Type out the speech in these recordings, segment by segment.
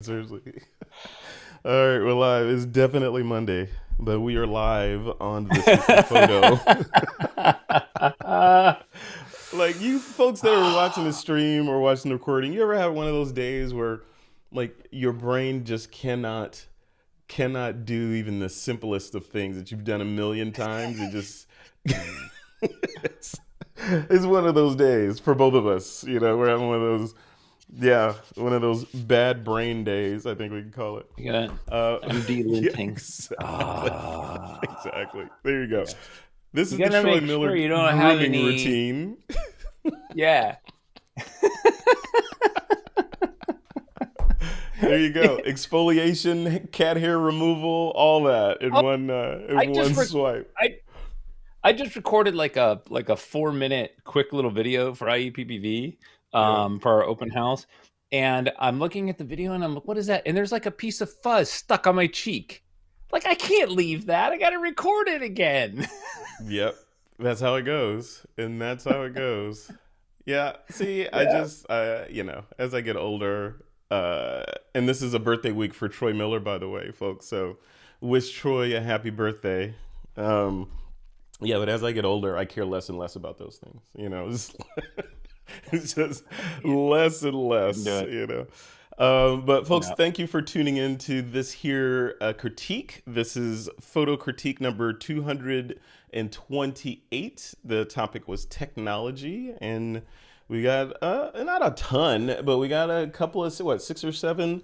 Seriously. All right, we're live. It's definitely Monday, but we are live on This Is the Photo. Like you folks that are watching the stream or watching the recording, you ever have one of those days where like your brain just cannot do even the simplest of things that you've done a million times? It just it's, it's one of those days for both of us. We're having one of those, yeah, one of those bad brain days, I think we can call it. Yeah, Uh, I'm yeah, delinting. exactly. Ah, Exactly. There you go. yeah. This You is the gotta Troy make Miller sure you don't have grooming any. routine. Yeah. There you go. Exfoliation, cat hair removal, all that in Oh, one I in one just swipe. I I just recorded like a 4 minute quick little video for IEPPV Yeah. for our open house, and I'm looking at the video and I'm like, what is that? And there's like a piece of fuzz stuck on my cheek. Like I can't leave that. I got to record it again. Yep. That's how it goes. And that's how it goes. Yeah. See, I Yeah. just as I get older, and this is a birthday week for Troy Miller, by the way, folks. So wish Troy a happy birthday. Um, Yeah, but as I get older, I care less and less about those things. It's just less and Can do less. it. But folks, Yeah. thank you for tuning in to this here critique. This is photo critique number 228. The topic was technology, and we got not a ton, but we got a couple of 6 or 7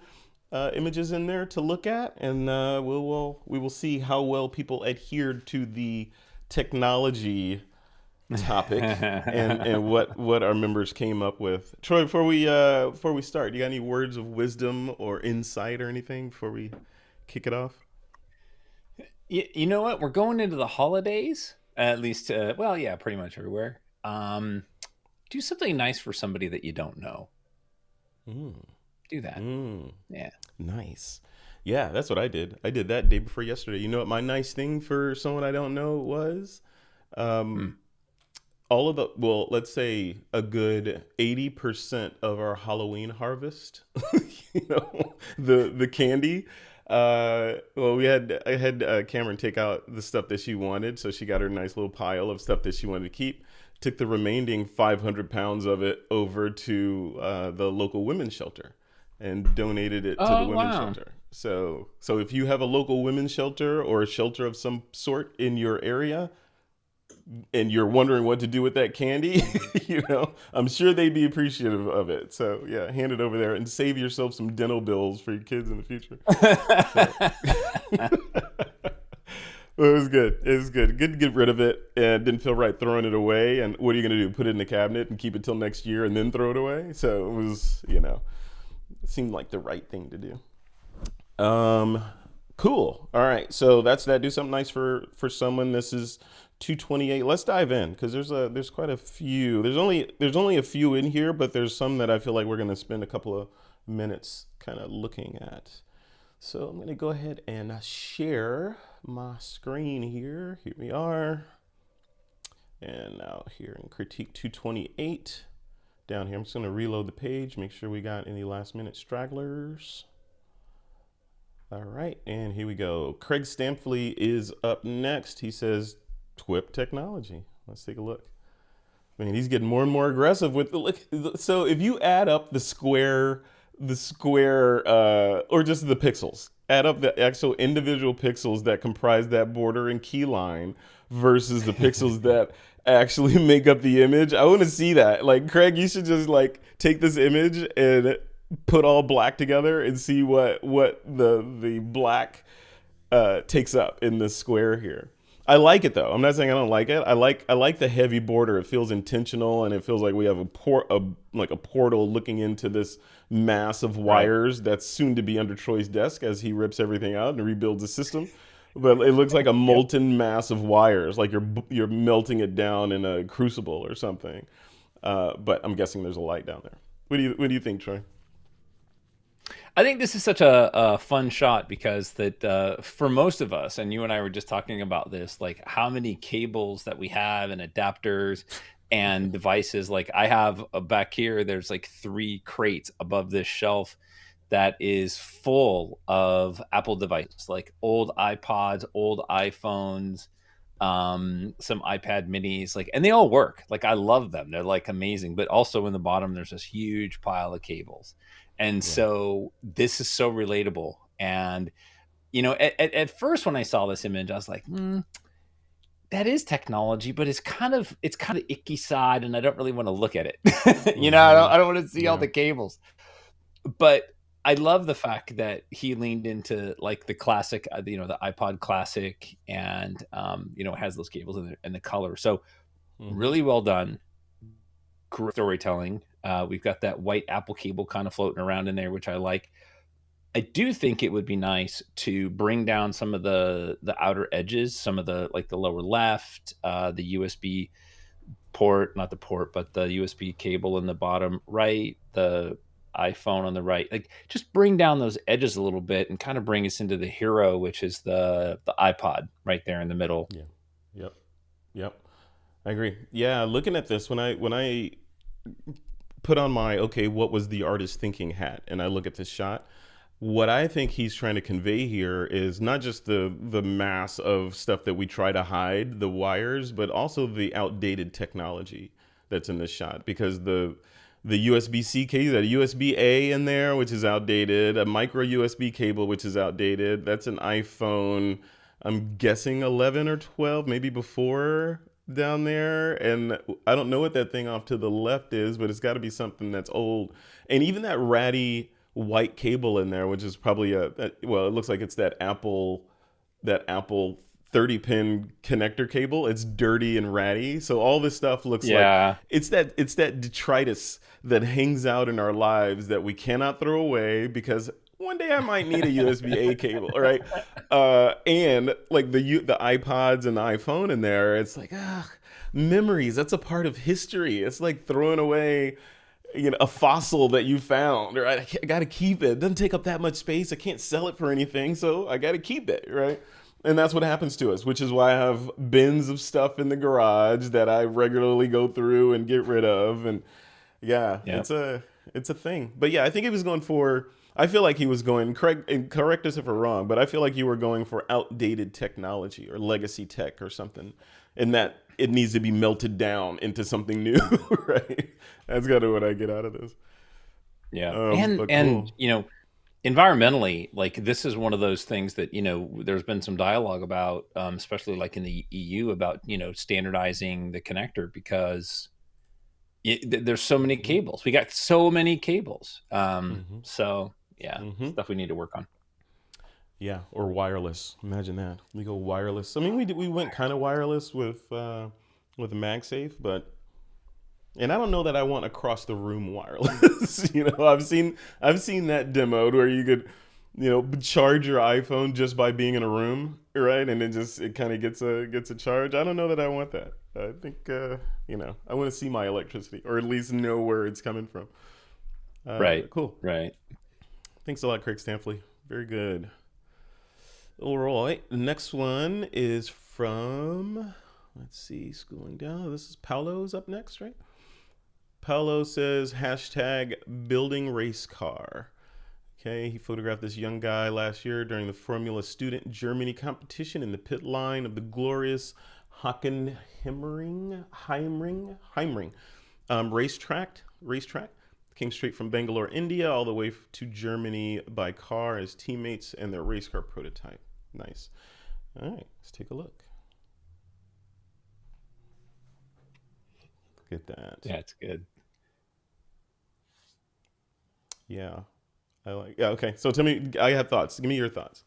images in there to look at, and we will see how well people adhered to the technology topic and what our members came up with. Troy, before we start, you got any words of wisdom or insight or anything before we kick it off? You know what? We're going into the holidays, at least. Well, yeah, pretty much everywhere. Do something nice for somebody that you don't know. Mm, Do that. mm, Yeah. nice. Yeah, that's what I did. I did that day before yesterday. You know what my nice thing for someone I don't know was? Hmm. Um, all of the, well, let's say a good 80% of our Halloween harvest, the candy. Well, I had Cameron take out the stuff that she wanted, so she got her nice little pile of stuff that she wanted to keep. Took the remaining 500 pounds of it over to the local women's shelter and donated it to the Oh women's wow. shelter. So if you have a local women's shelter or a shelter of some sort in your area, and you're wondering what to do with that candy, I'm sure they'd be appreciative of it. So yeah, hand it over there and save yourself some dental bills for your kids in the future. So it was good. It was good. Good to get rid of it, and didn't feel right throwing it away. And what are you gonna do? Put it in the cabinet and keep it till next year and then throw it away? So it was, it seemed like the right thing to do. Cool. All right. So that's that. Do something nice for someone. This is 228. Let's dive in because there's quite a few. There's only a few in here, but there's some that I feel like we're gonna spend a couple of minutes kind of looking at. So I'm gonna go ahead and share my screen here. Here we are. And now here in critique 228 down here, I'm just gonna reload the page, make sure we got any last minute stragglers. All right, and here we go. Craig Stampley is up next. He says, TWiP technology. Let's take a look. I mean, he's getting more and more aggressive with the look. So if you add up or just the pixels, add up the actual individual pixels that comprise that border and key line versus the pixels that actually make up the image. I want to see that. Like, Craig, you should just like take this image and put all black together and see what the black takes up in this square here. I like it though. I'm not saying I don't like it. I like the heavy border. It feels intentional, and it feels like we have like a portal looking into this mass of Right. wires that's soon to be under Troy's desk as he rips everything out and rebuilds the system. But it looks like a Yep. molten mass of wires, like you're melting it down in a crucible or something. But I'm guessing there's a light down there. What do you think, Troy? I think this is such a fun shot because that for most of us, and you and I were just talking about this, like how many cables that we have and adapters and devices. Like I have back here, there's like 3 crates above this shelf that is full of Apple devices, like old iPods, old iPhones, some iPad minis, like, and they all work. Like, I love them. They're like amazing. But also in the bottom, there's this huge pile of cables. And Yeah. so this is so relatable. And, at first when I saw this image, I was like, that is technology, but it's kind of icky side, and I don't really want to look at it. Mm-hmm. I don't want to see all Yeah. the cables. But I love the fact that he leaned into like the classic, the iPod Classic, and it has those cables and the color. So Mm-hmm. really well done, great storytelling. We've got that white Apple cable kind of floating around in there, which I like. I do think it would be nice to bring down some of the outer edges, some of the like the lower left, the USB port, not the port, but the USB cable in the bottom right, the iPhone on the right. Like, just bring down those edges a little bit and kind of bring us into the hero, which is the iPod right there in the middle. Yeah. Yep. Yep. I agree. Yeah, looking at this, when I put on my okay, what was the artist thinking hat, and I look at this shot, what I think he's trying to convey here is not just the mass of stuff that we try to hide, the wires, but also the outdated technology that's in this shot. Because the USB-C cable, that USB-A in there, which is outdated, a micro USB cable, which is outdated. That's an iPhone, I'm guessing 11 or 12, maybe before down there. And I don't know what that thing off to the left is, but it's got to be something that's old. And even that ratty white cable in there, which is probably well, it looks like it's that Apple 30 pin connector cable. It's dirty and ratty. So all this stuff looks like Yeah. it's that detritus that hangs out in our lives that we cannot throw away because one day I might need a USB-A cable, right? And like the iPods and the iPhone in there, it's like memories. That's a part of history. It's like throwing away a fossil that you found, right? I got to keep it. It doesn't take up that much space. I can't sell it for anything, so I got to keep it, right? And that's what happens to us, which is why I have bins of stuff in the garage that I regularly go through and get rid of. And yeah, Yeah. it's a thing. But yeah, I think he was going for. I feel like he was going. Correct, and correct us if we're wrong, but I feel like you were going for outdated technology or legacy tech or something, and that it needs to be melted down into something new, right? That's kind of what I get out of this. Yeah. And But and cool. environmentally, like, this is one of those things that, there's been some dialogue about, especially like in the EU, about, standardizing the connector, because there's so many Hmm. cables. We got so many cables. Hmm. So yeah, Hmm. stuff we need to work on. Yeah, or wireless. Imagine that. We go wireless. I mean, we went kind of wireless with MagSafe, but and I don't know that I want across the room wireless. I've seen that demoed where you could, charge your iPhone just by being in a room, right? And it kind of gets a charge. I don't know that I want that. I think I want to see my electricity or at least know where it's coming from. Right. Cool. Right. Thanks a lot, Craig Stanfley. Very good. All right. The next one is from. Let's see, scrolling down. This is Paolo's up next, right? Paolo says hashtag building race car. Okay, he photographed this young guy last year during the Formula Student Germany competition in the pit line of the glorious Heimring racetrack. Came straight from Bangalore, India, all the way to Germany by car as teammates and their race car prototype. Nice. All right, let's take a look. Look at that. Yeah, it's good. Yeah, I like. Yeah, okay. So tell me, I have thoughts. Give me your thoughts.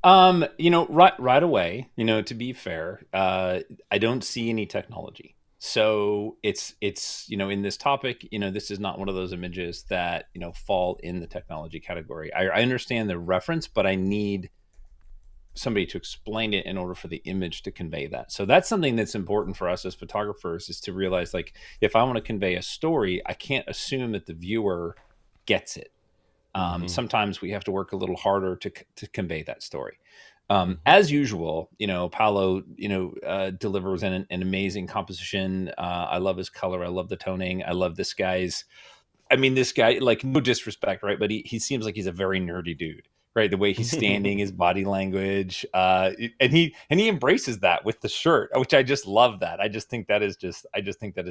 Right away, to be fair, I don't see any technology. So it's in this topic, this is not one of those images that, fall in the technology category. I understand the reference, but I need somebody to explain it in order for the image to convey that. So that's something that's important for us as photographers, is to realize, like, if I want to convey a story, I can't assume that the viewer gets it. Mm-hmm. Sometimes we have to work a little harder to convey that story. Mm-hmm. As usual, Paolo, delivers an amazing composition. I love his color. I love the toning. I love this guy's I mean, this guy, like, no disrespect, right? But he seems like he's a very nerdy dude, right? The way he's standing, his body language, and he embraces that with the shirt, which I just love that. I just think that is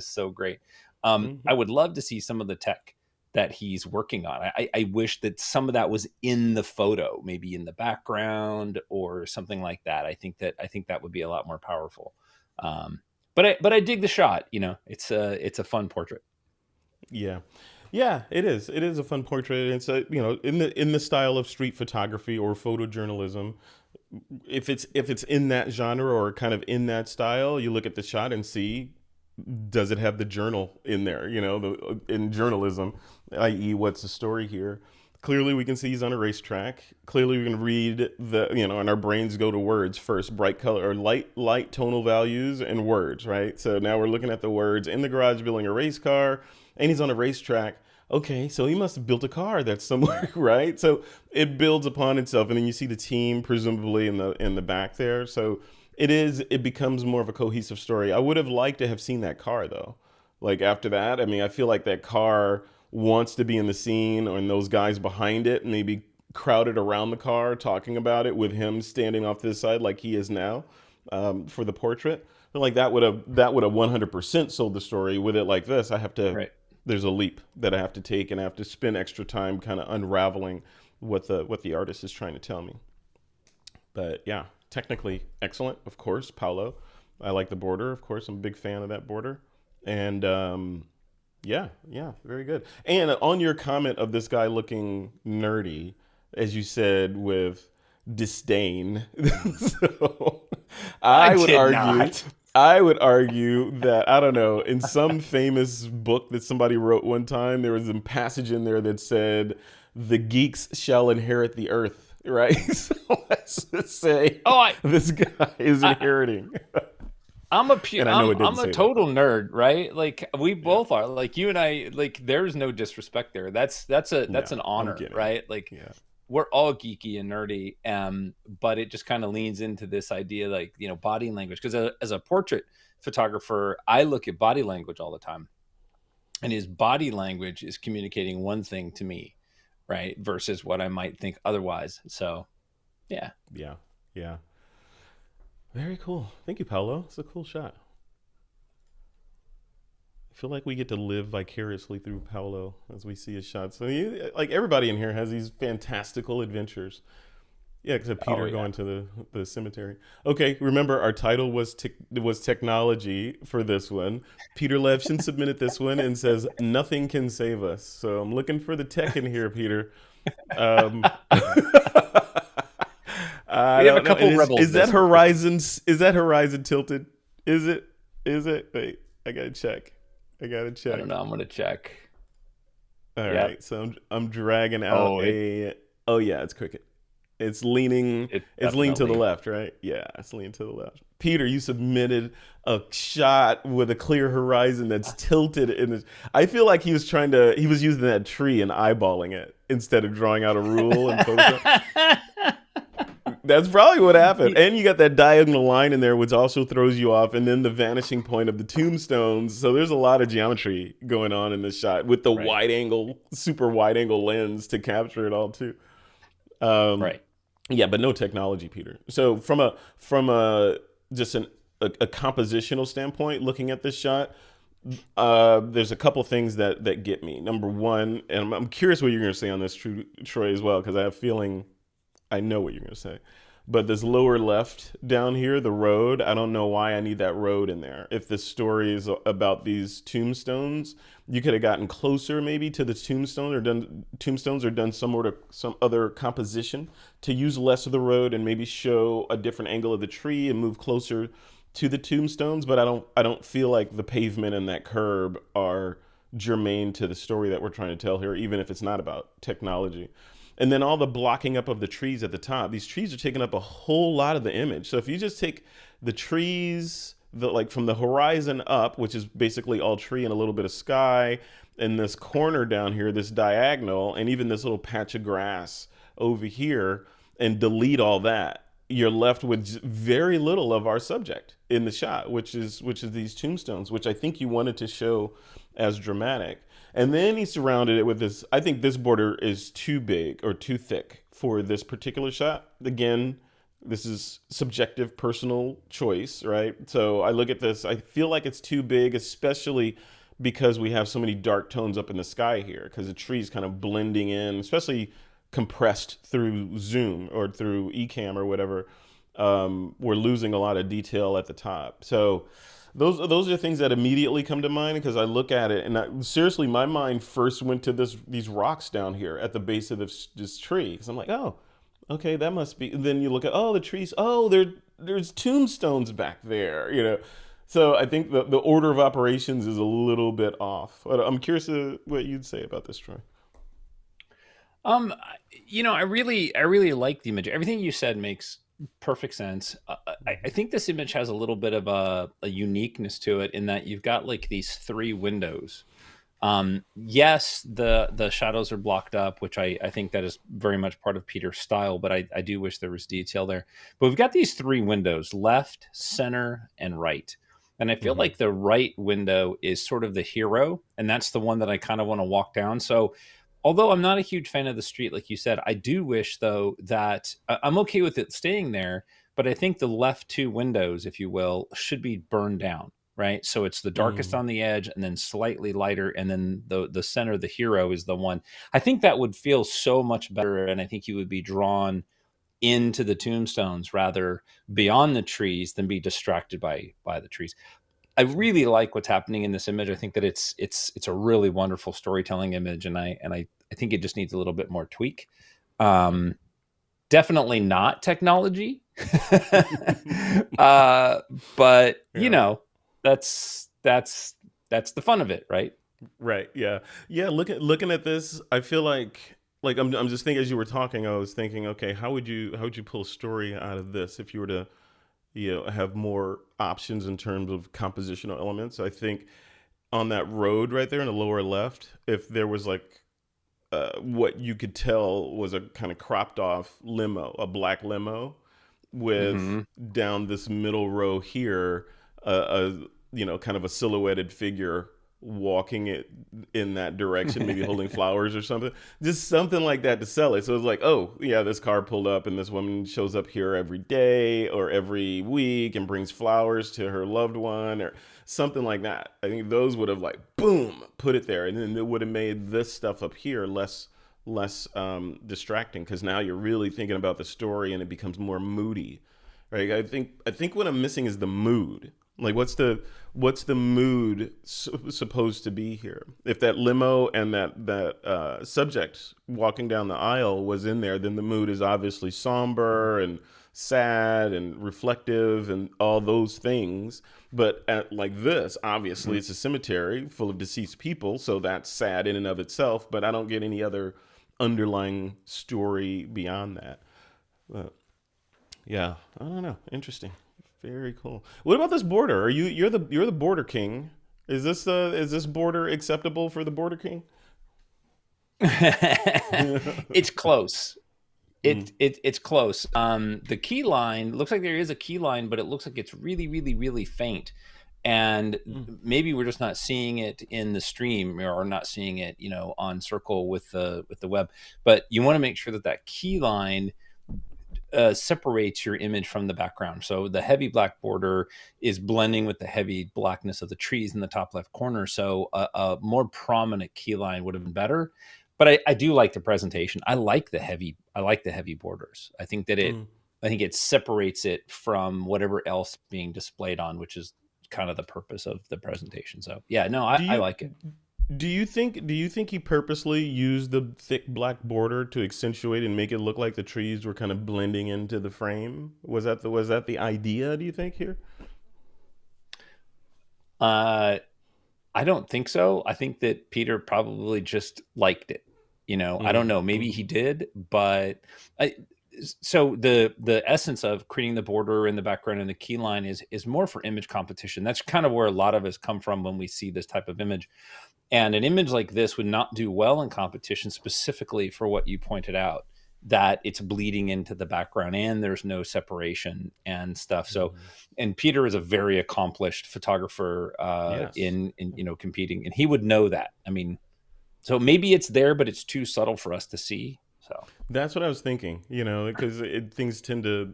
so great. I Mhm. would love to see some of the tech that he's working on. I wish that some of that was in the photo, maybe in the background or something like that. I think that would be a lot more powerful. But I dig the shot. You know, it's a fun portrait. Yeah. Yeah, it is. It is a fun portrait. It's a, in the style of street photography or photojournalism. If it's in that genre or kind of in that style, you look at the shot and see, does it have the journal in there? In journalism, i.e., what's the story here? Clearly, we can see he's on a racetrack. Clearly, we can read and our brains go to words first: bright color or light tonal values and words, right? So now we're looking at the words in the garage building a race car, and he's on a racetrack. Okay, so he must have built a car that's somewhere, right? So it builds upon itself, and then you see the team presumably in the back there. So it becomes more of a cohesive story. I would have liked to have seen that car though. Like after that, I mean, I feel like that car wants to be in the scene, and those guys behind it maybe crowded around the car talking about it with him standing off this side like he is now, for the portrait. But like that would have 100% sold the story. With it like this, Right. there's a leap that I have to take, and I have to spend extra time kind of unraveling what the artist is trying to tell me. But yeah, technically excellent, of course, Paulo. I like the border, of course. I'm a big fan of that border. And yeah, yeah, very good. And on your comment of this guy looking nerdy, as you said, with disdain, so I I would did argue. not. I would argue that, I don't know, in some famous book that somebody wrote one time, there was a passage in there that said, "The geeks shall inherit the earth." Right? So let's just say Oh, this guy is I inheriting. I'm a pure, And I know it didn't I'm a say that, total but nerd, right? Like we yeah. both are. Like you and I, like there's no disrespect there. That's No, an I'm honor, kidding. right? Like Yeah. we're all geeky and nerdy, but it just kind of leans into this idea, like body language. Because as a portrait photographer, I look at body language all the time, and his body language is communicating one thing to me, right? Versus what I might think otherwise. So yeah, Yeah. Yeah. Very cool. Thank you, Paolo. It's a cool shot. I feel like we get to live vicariously through Paolo as we see his shots. So like everybody in here has these fantastical adventures. Yeah, except oh Peter yeah, going to the cemetery. Okay, remember our title was technology for this one. Peter Levshin submitted this one and says nothing can save us. So I'm looking for the tech in here, Peter. I we have a don't know. couple rebels Is that this week. horizon? Is that horizon tilted? Is it? Is it? Wait, I gotta check. I gotta I don't check. know. I'm gonna check. All Yep. right, so I'm dragging out Oh, a. Oh yeah, it's cricket. It's leaning. it It's leaning to the definitely. left, right? Yeah, it's leaning to the left. Peter, you submitted a shot with a clear horizon that's tilted in this. I feel like he was trying to. He was using that tree and eyeballing it instead of drawing out a rule in Photoshop. That's probably what happened. And you got that diagonal line in there, which also throws you off, and then the vanishing point of the tombstones. So there's a lot of geometry going on in this shot with the Right. wide angle, super wide angle lens to capture it all too. Um, Right. yeah, but no technology, Peter. So from a just a compositional standpoint, looking at this shot, there's a couple things that get me. Number one, and I'm curious what you're going to say on this, Troy, as well, because I have a feeling I know what you're going to say. But this lower left down here, the road, I don't know why I need that road in there. If the story is about these tombstones, you could have gotten closer maybe to the tombstones or done some other composition to use less of the road and maybe show a different angle of the tree and move closer to the tombstones. But I don't feel like the pavement and that curb are germane to the story that we're trying to tell here, even if it's not about technology. And then all the blocking up of the trees at the top. These trees are taking up a whole lot of the image. So if you just take the trees, like from the horizon up, which is basically all tree and a little bit of sky, and this corner down here, this diagonal, and even this little patch of grass over here, and delete all that, you're left with very little of our subject in the shot, which is these tombstones, which I think you wanted to show as dramatic. And then he surrounded it with this. I think this border is too big or too thick for this particular shot. Again, this is subjective personal choice, right? So I look at this, I feel like it's too big, especially because we have so many dark tones up in the sky here, because the tree's kind of blending in, especially compressed through zoom or through eCam or whatever. We're losing a lot of detail at the top. So those are things that immediately come to mind because I look at it and seriously, my mind first went to these rocks down here at the base of this tree because I'm like, oh, okay, that must be. And then you look at the trees. Oh, there's tombstones back there. So I think the order of operations is a little bit off. But I'm curious to what you'd say about this, Troy. Um, I really like the image. Everything you said makes perfect sense. I think this image has a little bit of a uniqueness to it in that you've got like these three windows. Yes, the shadows are blocked up, which I think that is very much part of Peter's style, but I do wish there was detail there. But we've got these three windows: left, center, and right. And I feel Mm-hmm. like the right window is sort of the hero, and that's the one that I kind of want to walk down. So although I'm not a huge fan of the street, like you said, I do wish though that I'm okay with it staying there, but I think the left two windows, if you will, should be burned down. Right. So it's the darkest Mm. on the edge and then slightly lighter. And then the center, the hero is the one. I think that would feel so much better. And I think you would be drawn into the tombstones rather beyond the trees than be distracted by the trees. I really like what's happening in this image. I think that it's a really wonderful storytelling image, and I think it just needs a little bit more tweak. Um, Definitely not technology, uh, but Yeah. that's that's the fun of it, right? Right. Yeah. Yeah. Looking at this, I feel like I'm just thinking as you were talking, I was thinking, okay, how would you pull a story out of this if you were to have more options in terms of compositional elements? I think on that road right there in the lower left, if there was like what you could tell was a kind of cropped off limo, a black limo, with Hmm. down this middle row here, a kind of a silhouetted figure walking it in that direction, maybe holding flowers or something, just something like that to sell it. So it's like, oh yeah, this car pulled up and this woman shows up here every day or every week and brings flowers to her loved one or something like that. I think those would have like boom put it there, and then it would have made this stuff up here less distracting because now you're really thinking about the story and it becomes more moody, right? I think what I'm missing is the mood. Like what's the mood supposed to be here? If that limo and that subject walking down the aisle was in there, then the mood is obviously somber and sad and reflective and all those things. But at like this, obviously, it's a cemetery full of deceased people, so that's sad in and of itself. But I don't get any other underlying story beyond that. But yeah, I don't know. Interesting. Very cool. What about this border? You're the border king? Is this border acceptable for the border king? It's close. Mm, It's close. The key line looks like there is a key line, but it looks like it's really, really, really faint. And mm, maybe we're just not seeing it in the stream or not seeing it, on Circle with the web. But you want to make sure that that key line separates your image from the background. So the heavy black border is blending with the heavy blackness of the trees in the top left corner. So a more prominent key line would have been better. But I do like the presentation. I like the heavy borders. mm. I think it separates it from whatever else being displayed on, which is kind of the purpose of the presentation. So yeah, no, Do I you like it. do you think he purposely used the thick black border to accentuate and make it look like the trees were kind of blending into the frame? Was that the idea? Do you think here? Uh, I don't think so. I think that Peter probably just liked it. I don't Mm, know. Maybe he mm, did, but I, so the essence of creating the border in the background and the key line is more for image competition. That's kind of where a lot of us come from when we see this type of image. And an image like this would not do well in competition, specifically for what you pointed out, that it's bleeding into the background and there's no separation and stuff. So, mm. and Peter is a very accomplished photographer Yes. in competing, and he would know that. I mean, So maybe it's there, but it's too subtle for us to see. So That's what I was thinking. Because things tend to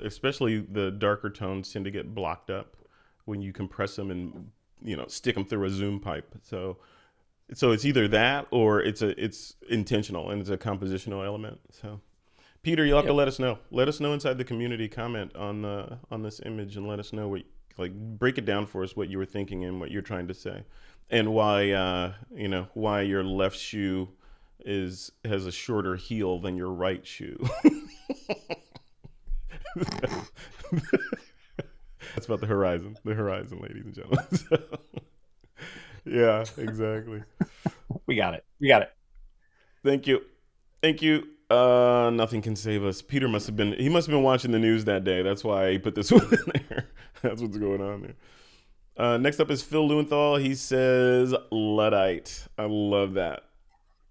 especially the darker tones tend to get blocked up when you compress them and stick them through a zoom pipe. So it's either that or it's intentional and it's a compositional element. So Peter, you'll have to yep. let us know. Let us know inside the community comment on this image and let us know what, like, break it down for us what you were thinking and what you're trying to say, and why your left shoe has a shorter heel than your right shoe. That's about the horizon, ladies and gentlemen. So, yeah, exactly. We got it. We got it. Thank you. Thank you. Nothing can save us. Peter he must have been watching the news that day. That's why he put this one in there. That's what's going on there. Next up is Phil Lewenthal. He says Luddite. I love that.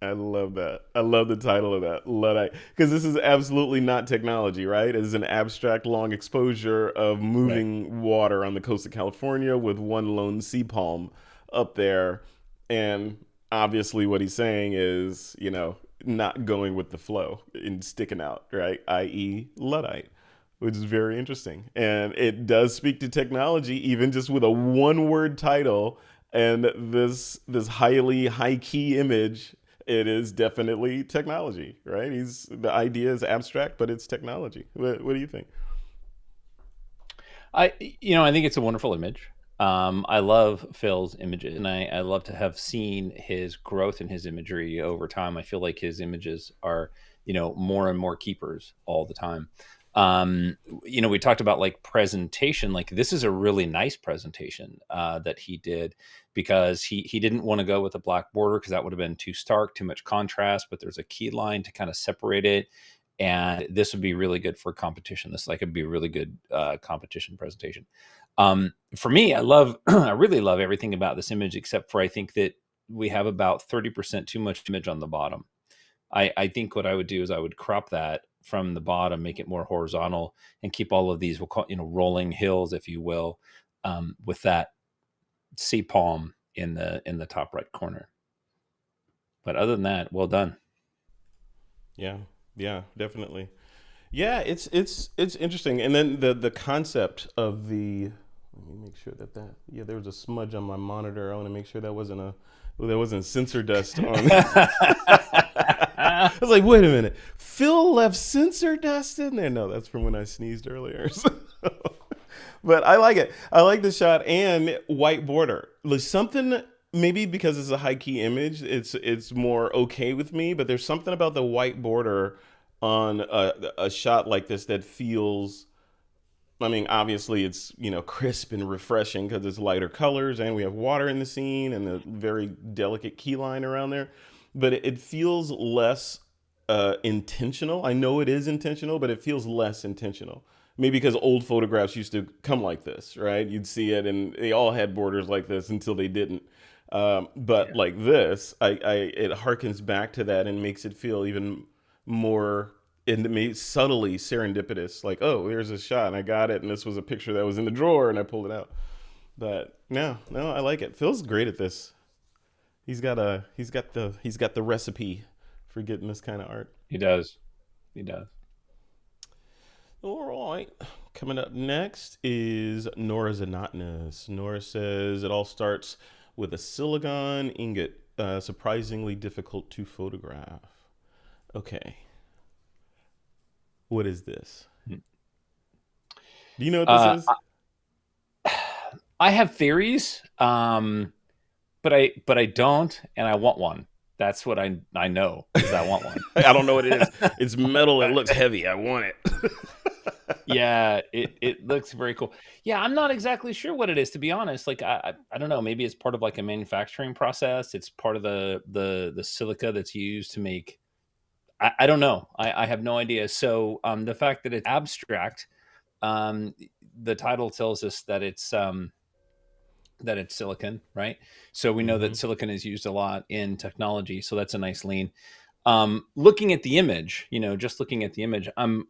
I love that. I love the title of that, Luddite, because this is absolutely not technology, right? It's an abstract long exposure of Right. moving water on the coast of California with one lone sea palm up there. And obviously, what he's saying is, not going with the flow and sticking out, right? I.e., Luddite, which is very interesting. And it does speak to technology, even just with a one-word title and this highly high key image. It is definitely technology, right? The idea is abstract, but it's technology. What do you think? I think it's a wonderful image. I love Phil's images, and I love to have seen his growth in his imagery over time. I feel like his images are, more and more keepers all the time. Um, we talked about like presentation. Like this is a really nice presentation that he did because he didn't want to go with a black border because that would have been too stark, too much contrast. But there's a key line to kind of separate it, and this would be really good for competition. This like would be a really good competition presentation. For me, I really love everything about this image, except for I think that we have about 30% too much image on the bottom. I think what I would do is I would crop that from the bottom, make it more horizontal, and keep all of these, we'll call, rolling hills, if you will, with that sea palm in the top right corner. But other than that, well done. Yeah, yeah, definitely. Yeah, it's interesting. And then the concept of the let me make sure that yeah, there was a smudge on my monitor. I want to make sure that wasn't sensor dust on. I was like, wait a minute, Phil left sensor dust in there. No, that's from when I sneezed earlier. But I like it. I like the shot and white border. There's something, maybe because it's a high key image, it's more okay with me. But there's something about the white border on a shot like this that feels. I mean, obviously it's crisp and refreshing because it's lighter colors and we have water in the scene and a very delicate key line around there. But it feels less intentional. I know it is intentional, but it feels less intentional. Maybe because old photographs used to come like this, right? You'd see it, and they all had borders like this until they didn't. But Yeah. like this, it harkens back to that and makes it feel even more and subtly serendipitous. Like, oh, here's a shot, and I got it, and this was a picture that was in the drawer, and I pulled it out. But no, no, I like it. Phil's great at this. He's got the recipe for getting this kind of art. He does. He does. All right. Coming up next is Nora Zanotness. Nora says it all starts with a silicon ingot, surprisingly difficult to photograph. Okay. What is this? Do you know what this Uh, is? I have theories, but I don't, and I want one. That's what I know is I want one. I don't know what it is. It's metal. It looks heavy. I want it. Yeah, it looks very cool. Yeah, I'm not exactly sure what it is, to be honest. Like I don't know. Maybe it's part of like a manufacturing process. It's part of the silica that's used to make. I don't know. I have no idea. So the fact that it's abstract, um, the title tells us that it's silicon, right? So we know Mm-hmm. that silicon is used a lot in technology. So that's a nice lean. Looking at the image, just looking at the image, I'm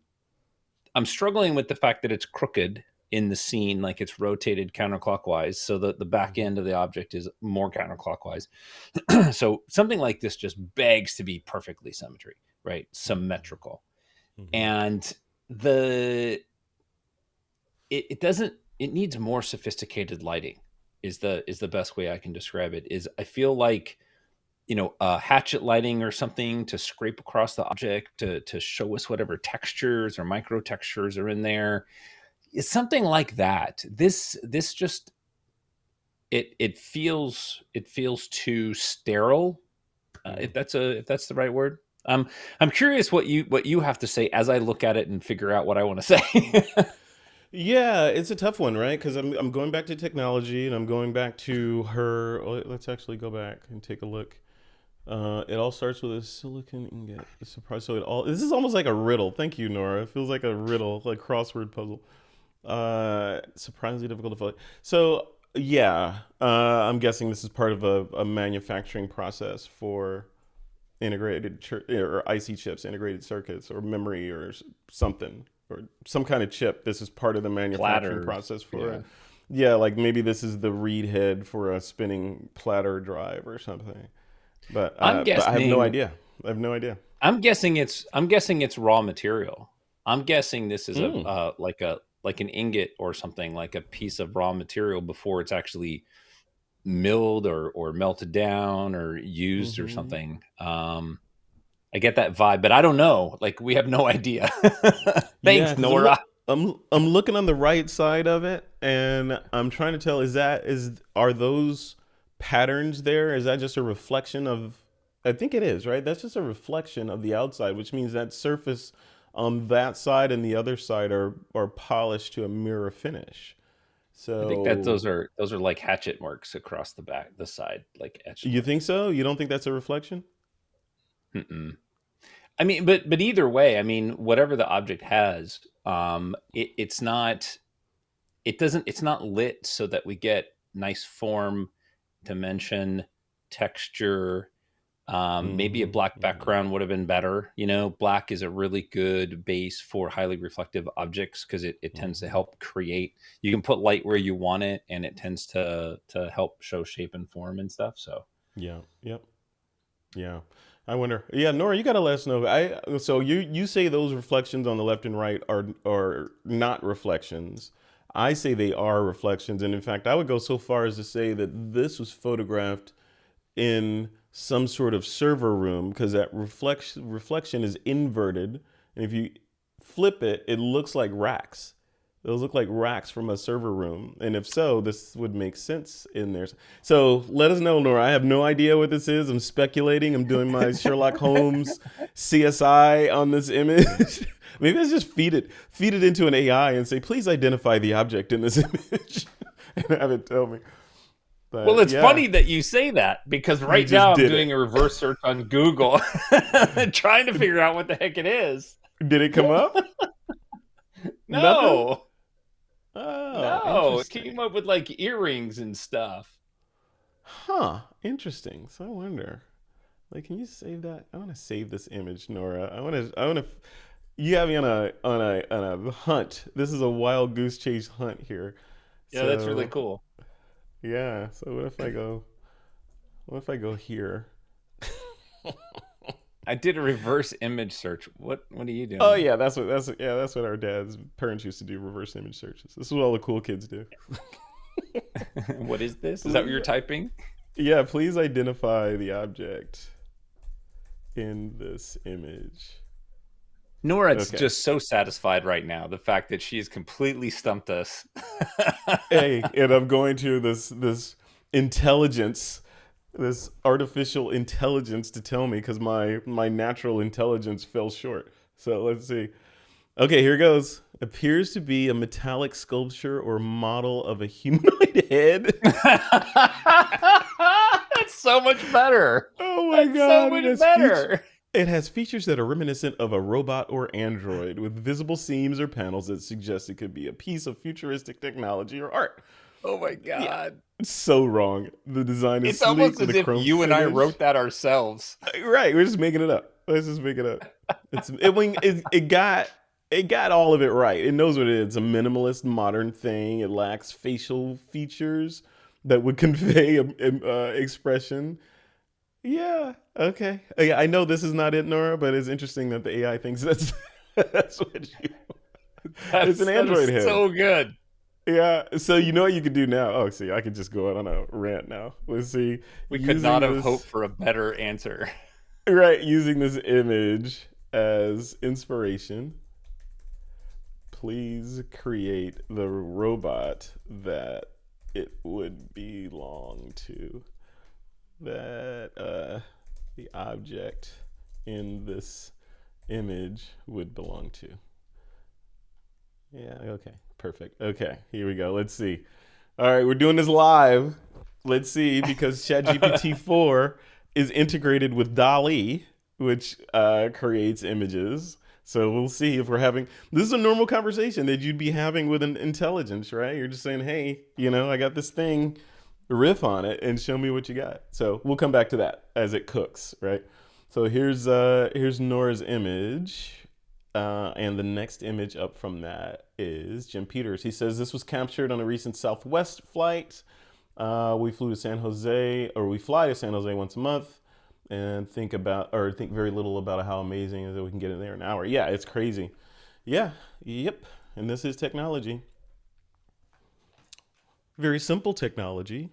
struggling with the fact that it's crooked. in the scene, like it's rotated counterclockwise, so that the back end of the object is more counterclockwise. So something like this just begs to be perfectly symmetrical. Mm-hmm. And the it doesn't, it needs more sophisticated lighting is the best way I can describe it. Is I feel like, hatchet lighting or something to scrape across the object to show us whatever textures or micro textures are in there. It's something like that. This just, it feels too sterile, if that's the right word. I'm curious what you have to say as I look at it and figure out what I want to say. Yeah, it's a tough one, right? Because I'm going back to technology, and I'm going back to her. Let's actually go back and take a look. It all starts with a silicon ingot. Surprise! So this is almost like a riddle. Thank you, Nora. It feels like a riddle, like crossword puzzle. Surprisingly difficult to follow. So yeah, I'm guessing this is part of a manufacturing process for integrated or IC chips, integrated circuits, or memory, or something, or some kind of chip. This is part of the manufacturing Platters. process for Yeah. it. Yeah, like maybe this is the read head for a spinning platter drive or something. I'm But I have no guessing idea. I have no idea. I'm guessing it's raw material. I'm guessing this is a Mm. like an ingot or something, like a piece of raw material before it's actually milled or melted down or used or Hmm. something. I get that vibe, but I don't know. Like, we have no idea. Yeah, Thanks, because Nora. I'm looking on the right side of it, and I'm trying to tell, are those patterns there? Is that just a reflection of? I think it is, right? That's just a reflection of the outside, which means that surface on that side and the other side are polished to a mirror finish. I think that So those are like hatchet marks across the side, like etched you think marks. so? You don't think that's a reflection? Mm-mm. I mean, but either way, I mean, whatever the object has, it's not, it's not lit so that we get nice form, dimension, texture. Maybe a Hmm. black Hmm. background would have been better. Black is a really good base for highly reflective objects because it tends to Hmm. help create. You can put light where you want it, and it tends to help show shape and form and stuff. So Yeah. Yep. Yeah. I wonder. Yeah, Nora, you gotta let us know. So you say those reflections on the left and right are not reflections. I say they are reflections, and in fact, I would go so far as to say that this was photographed in some sort of server room because that reflection is inverted, and if you flip it, it looks like racks. Those look like racks from a server room, and if so, this would make sense in there. So let us know, Nora. I have no idea what this is. I'm speculating. I'm doing my Sherlock Holmes CSI on this image. Maybe let's just feed it into an AI and say, please identify the object in this image, and have it tell me. well, But it's yeah, funny that you say that because you right now just I'm did it. doing a reverse search on Google, trying to figure out what the heck it is. Did it come up? Nothing? No, Oh, no, it interesting. came up with like earrings and stuff. Huh. Interesting. So I wonder. Like, can you save that? I want to save this image, Nora. I want to. You have me on a hunt. This is a wild goose chase hunt here. Yeah, that's really So cool. yeah. So what if I go? What if I go here? I did a reverse image search. What are you Oh doing? yeah, that's what our dad's parents used to do. Reverse image searches. This is what all the cool kids do. What is this? Is that what Please, you're typing? yeah. Please identify the object in this image. Nora's Okay. just so satisfied right now. The fact that she's completely stumped us. Hey, and I'm going to this intelligence, this artificial intelligence to tell me because my natural intelligence fell short. So let's see. Okay, here goes. Appears to be a metallic sculpture or model of a humanoid head. That's so much better. Oh my That's so god, much better. it has features that are reminiscent of a robot or android with visible seams or panels that suggest it could be a piece of futuristic technology or art. Oh my Yeah, god. it's so wrong. The design is It's sleek almost with as a if chrome you and I finish. wrote that ourselves. Right, we're just making it up. Let's just make it up. It got it got all of it right. It knows what it is. It's a minimalist, modern thing. It lacks facial features that would convey expression. Yeah. Okay. Yeah, I know this is not it, Nora, but it's interesting that the AI thinks that's that's what you. It's an That is Android head. so good. Yeah. So you know what you could do now? Oh, see, I could just go out on a rant now. Let's see. We could not Using have this, hoped for a better answer. right? Using this image as inspiration. Please create the robot that it would belong to. That the object in this image would belong to. Yeah, okay. Perfect. Okay, here we go. Let's see. All right, we're doing this live. Let's see, because ChatGPT 4 is integrated with DALL-E, which creates images. So we'll see if we're having. This is a normal conversation that you'd be having with an intelligence, right? You're just saying, hey, I got this thing, riff on it, and show me what you got. So we'll come back to that as it cooks, right? So here's Nora's image. And the next image up from that is Jim Peters. He says this was captured on a recent Southwest flight. We flew to San Jose, or we fly to San Jose once a month, and think very little about how amazing it is that we can get in there in an hour. Yeah, it's crazy. Yeah, yep. And this is technology. Very simple technology,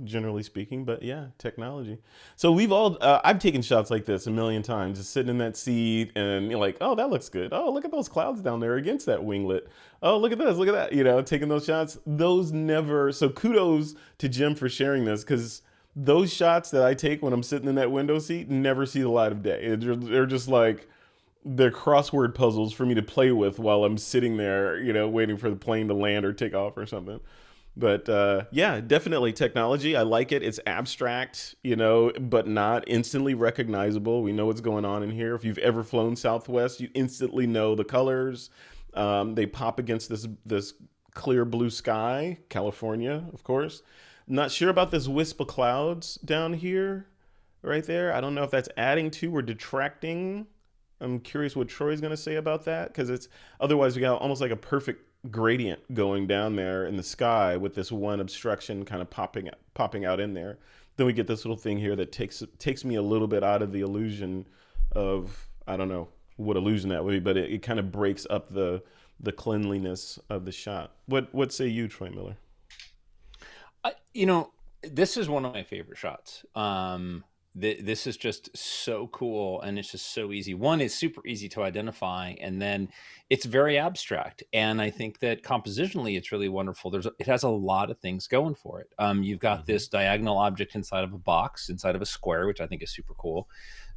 generally speaking, but yeah, technology. So I've taken shots like this a million times, just sitting in that seat and you're like, oh, that looks good. Oh, look at those clouds down there against that winglet. Oh, look at this, look at that, taking those shots. So kudos to Jim for sharing this, because those shots that I take when I'm sitting in that window seat never see the light of day. They're just like, they're crossword puzzles for me to play with while I'm sitting there, waiting for the plane to land or take off or something. But yeah, definitely technology. I like it. It's abstract, but not instantly recognizable. We know what's going on in here. If you've ever flown Southwest, you instantly know the colors. They pop against this clear blue sky, California, of course. Not sure about this wisp of clouds down here, right there. I don't know if that's adding to or detracting. I'm curious what Troy's going to say about that, because it's otherwise we got almost like a perfect gradient going down there in the sky with this one obstruction kind of popping out in there. Then we get this little thing here that takes me a little bit out of the illusion of, I don't know what illusion that would be, but it kind of breaks up the cleanliness of the shot. What say you, Troy Miller? This is one of my favorite shots. This is just so cool, and it's just so easy. One, it's super easy to identify, and then it's very abstract. And I think that compositionally, it's really wonderful. It has a lot of things going for it. You've got this diagonal object inside of a box, inside of a square, which I think is super cool.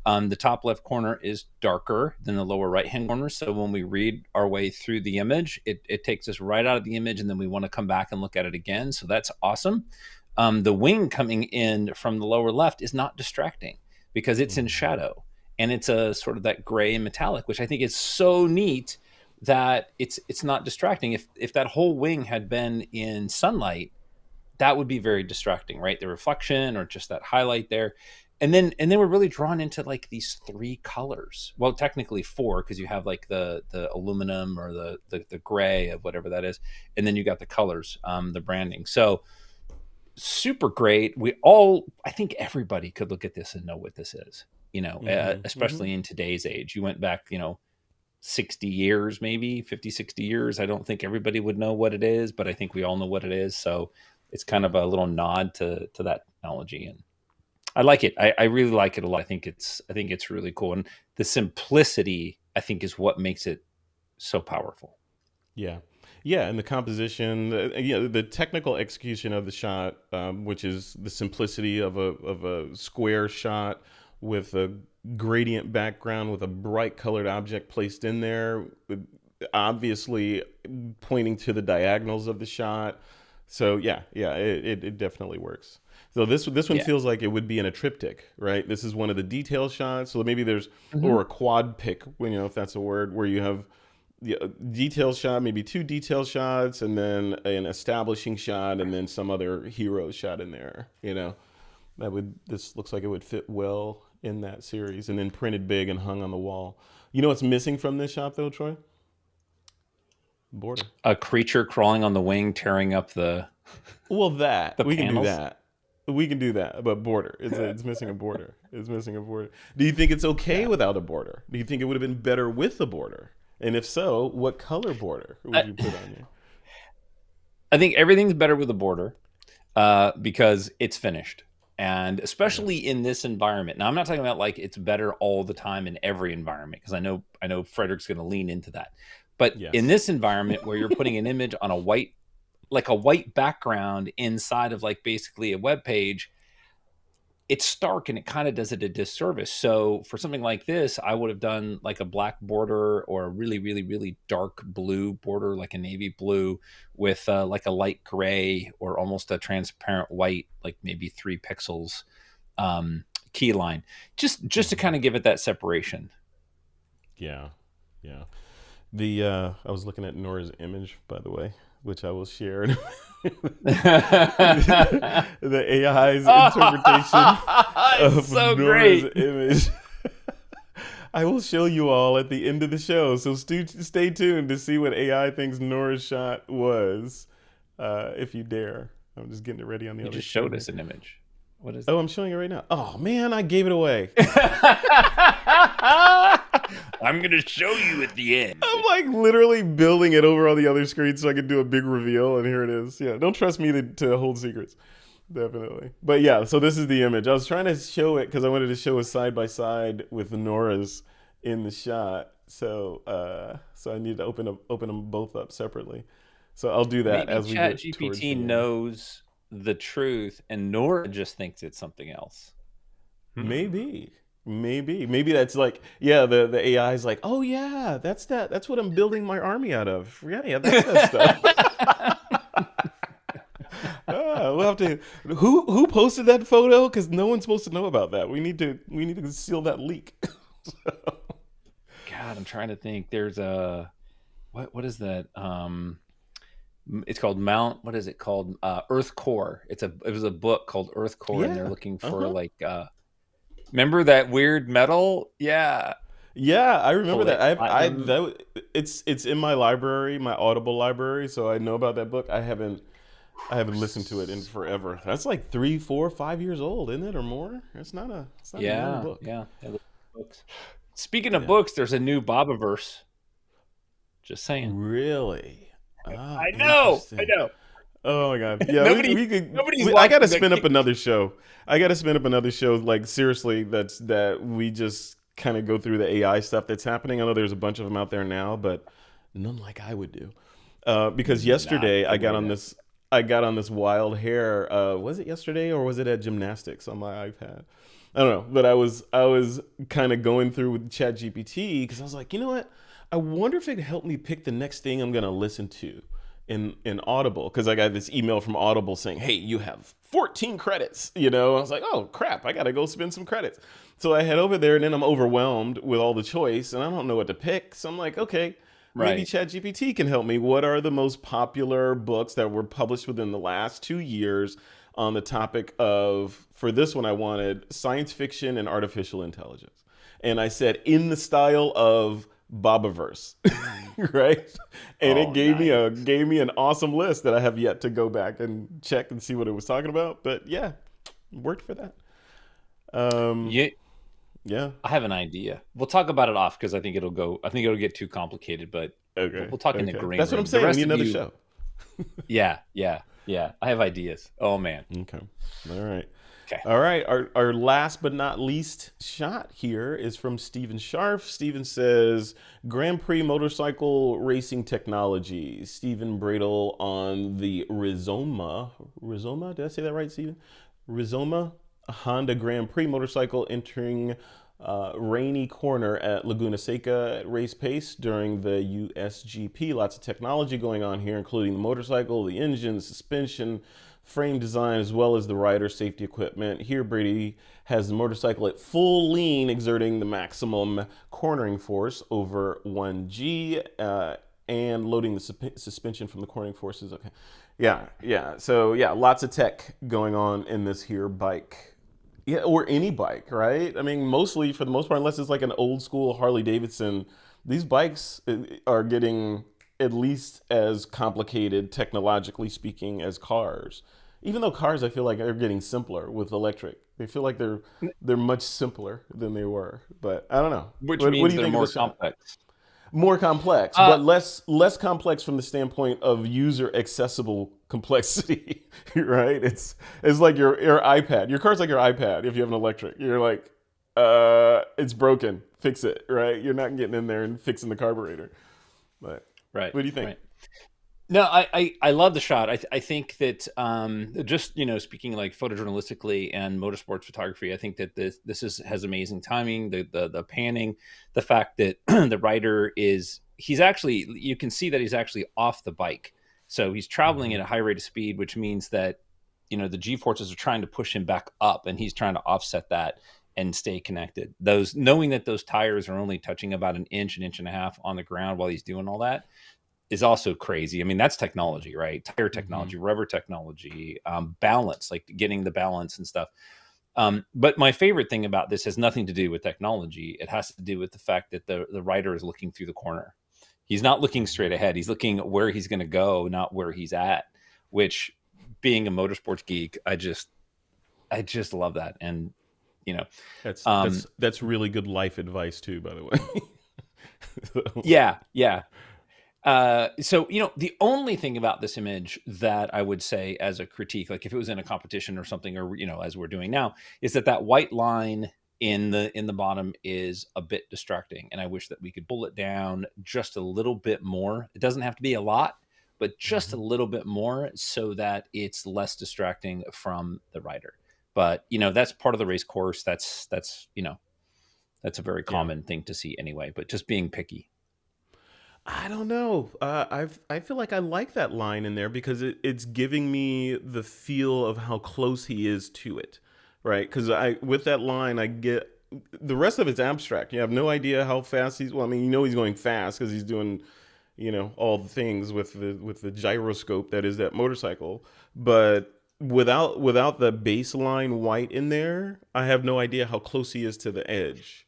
The top left corner is darker than the lower right hand corner. So when we read our way through the image, it takes us right out of the image, and then we want to come back and look at it again. So that's awesome. The wing coming in from the lower left is not distracting because it's in shadow, and it's a sort of that gray and metallic, which I think is so neat that it's not distracting. If that whole wing had been in sunlight, that would be very distracting, right? The reflection or just that highlight there. And then we're really drawn into like these three colors. Well, technically four, because you have like the aluminum or the gray of whatever that is, and then you got the colors, the branding. So super great. I think everybody could look at this and know what this is, especially in today's age. You went back, 60 years, maybe 50, 60 years. I don't think everybody would know what it is, but I think we all know what it is. So it's kind of a little nod to that technology. And I like it. I really like it a lot. I think it's really cool. And the simplicity, I think, is what makes it so powerful. Yeah. Yeah, and the composition, the technical execution of the shot, which is the simplicity of a square shot with a gradient background with a bright colored object placed in there, obviously pointing to the diagonals of the shot. So yeah, it definitely works. So this one feels like it would be in a triptych, right? This is one of the detail shots. So maybe there's or a quad pick, if that's a word, where you have the detail shot, maybe two detail shots, and then an establishing shot, and then some other hero shot in there. This looks like it would fit well in that series, and then printed big and hung on the wall. You know what's missing from this shot though, Troy? Border. A creature crawling on the wing, tearing up Well, that the we can do panels. that. We can do that, but border. It's missing a border. It's missing a border. Do you think it's okay Yeah. without a border? Do you think it would have been better with a border? And if so, what color border would I, you put on you? I think everything's better with a border because it's finished. And Yeah. especially in this environment. Now, I'm not talking about like it's better all the time in every environment because I know Frederick's going to lean into that. But in Yes. this environment where you're putting an image on a white, like a white background inside of like basically a web page, it's stark and it kind of does it a disservice. So for something like this, I would have done like a black border or a really, really, really dark blue border, like a navy blue with like a light gray or almost a transparent white, like maybe 3 pixels key line, just to Hmm. kind of give it that separation. Yeah. Yeah. I was looking at Nora's image, by the way, which I will share. The AI's interpretation It's of so Nora's great. image. I will show you all at the end of the show, so stay tuned to see what AI thinks Nora's shot was, if you dare. I'm just getting it ready on the You other just screen showed here. us an image. What is Oh, it? I'm showing it right now. Oh man, I gave it away. I'm gonna show you at the end. I'm like literally building it over on the other screen so I can do a big reveal, and here it is. Yeah, don't trust me to hold secrets. Definitely. But yeah, so this is the image. I was trying to show it because I wanted to show a side by side with Nora's in the shot. So I need to open them both up separately. So I'll do that Maybe as we Chat get towards GPT the end. knows the truth and Nora just thinks it's something else. Maybe. Maybe that's like, yeah, the AI is like, oh yeah, that's what I'm building my army out of. Yeah, that's that stuff. We'll have to. Who posted that photo? Because no one's supposed to know about that. We need to seal that leak. So, God, I'm trying to think. There's a what is that? It's called Mount. What is it called? Earth Core. It was a book called Earth Core, and they're yeah. looking Uh for huh. like remember that weird metal? Yeah, Yeah, I remember that. platinum. It's in my library, my Audible library, so I know about that book. I haven't listened to it in forever. That's like 3, 4, 5 years old, isn't it, or more? It's not a young Yeah, book. yeah. They look at books. Speaking of Yeah. books, there's a new Bobaverse. Just saying. Really? I know. I Interesting. know. Oh my god. Yeah, we, Nobody, we could. nobody's I gotta watching the. spin up another show. I gotta spin up another show. Like seriously, that we just kind of go through the AI stuff that's happening. I know there's a bunch of them out there now, but none like I would do. Because Nah, yesterday I couldn't got do on that. this. I got on this wild hair. Was it yesterday or was it at gymnastics on my iPad? I don't know, but I was kind of going through with ChatGPT because I was like, you know what? I wonder if it could help me pick the next thing I'm gonna listen to in Audible because I got this email from Audible saying, "Hey, you have 14 credits." I was like, "Oh crap! I gotta go spend some credits." So I head over there, and then I'm overwhelmed with all the choice, and I don't know what to pick. So I'm like, "Okay, maybe Right. ChatGPT can help me. What are the most popular books that were published within the last 2 years on the topic of?" For this one, I wanted science fiction and artificial intelligence, and I said in the style of Bobaverse, right? And it Oh, nice. gave me an awesome list that I have yet to go back and check and see what it was talking about. But yeah, worked for that. Um, Yeah, yeah. I have an idea. We'll talk about it off because I think it'll go. I think it'll get too complicated, but Okay. we'll talk in the Okay. green That's what I'm room. The saying. We need rest of another you, show. yeah, yeah, yeah. I have ideas. Oh man. Okay. All right. Okay. All right. Our last but not least shot here is from Stephen Sharf. Stephen says Grand Prix motorcycle racing technology. Stephen Bradle on the Rizoma. Rizoma? Did I say that right, Stephen? Rizoma, a Honda Grand Prix motorcycle entering rainy corner at Laguna Seca at race pace during the USGP. Lots of technology going on here, including the motorcycle, the engine, suspension, frame design, as well as the rider safety equipment. Here, Brady has the motorcycle at full lean, exerting the maximum cornering force over 1G and loading the suspension from the cornering forces. Okay. Yeah, yeah. So, yeah, lots of tech going on in this here bike. Yeah, or any bike, right? I mean, mostly for the most part, unless it's like an old school Harley Davidson, these bikes are getting at least as complicated technologically speaking as cars. Even though cars, I feel like are getting simpler with electric. They feel like they're much simpler than they were. But I don't know. which What means do you they're think of the more shot? complex. More complex, Uh, but less complex from the standpoint of user accessible complexity, right? It's like your iPad. Your car's like your iPad if you have an electric. You're like, it's broken, fix it, right? You're not getting in there and fixing the carburetor. But right, what do you think? right. No, I love the shot. I think that just speaking like photojournalistically and motorsports photography, I think that this is has amazing timing. The panning, the fact that the rider he's actually, you can see that he's actually off the bike, so he's traveling Mm-hmm. at a high rate of speed, which means that the G forces are trying to push him back up, and he's trying to offset that and stay connected. Those knowing that those tires are only touching about an inch and a half on the ground while he's doing all that is also crazy. I mean, that's technology, right? Tire Mm-hmm. technology, rubber technology, balance, like getting the balance and stuff. But my favorite thing about this has nothing to do with technology. It has to do with the fact that the rider is looking through the corner. He's not looking Mm-hmm. straight ahead. He's looking where he's going to go, not where he's at. Which, being a motorsports geek, I just love that. And you know, That's um, that's that's really good life advice too, by the way. So, yeah, yeah. So the only thing about this image that I would say as a critique, like if it was in a competition or something, or as we're doing now, is that white line in the bottom is a bit distracting, and I wish that we could pull it down just a little bit more. It doesn't have to be a lot, but just a mhm. little bit more, so that it's less distracting from the rider. But that's part of the race course. That's a very Yeah. common thing to see anyway. But just being picky. I don't know. I feel like I like that line in there because it's giving me the feel of how close he is to it, right? Because I with that line I get the rest of it's abstract. You have no idea how fast he's. Well, I mean, he's going fast because he's doing, all the things with the gyroscope that is that motorcycle. But without the baseline white in there, I have no idea how close he is to the edge,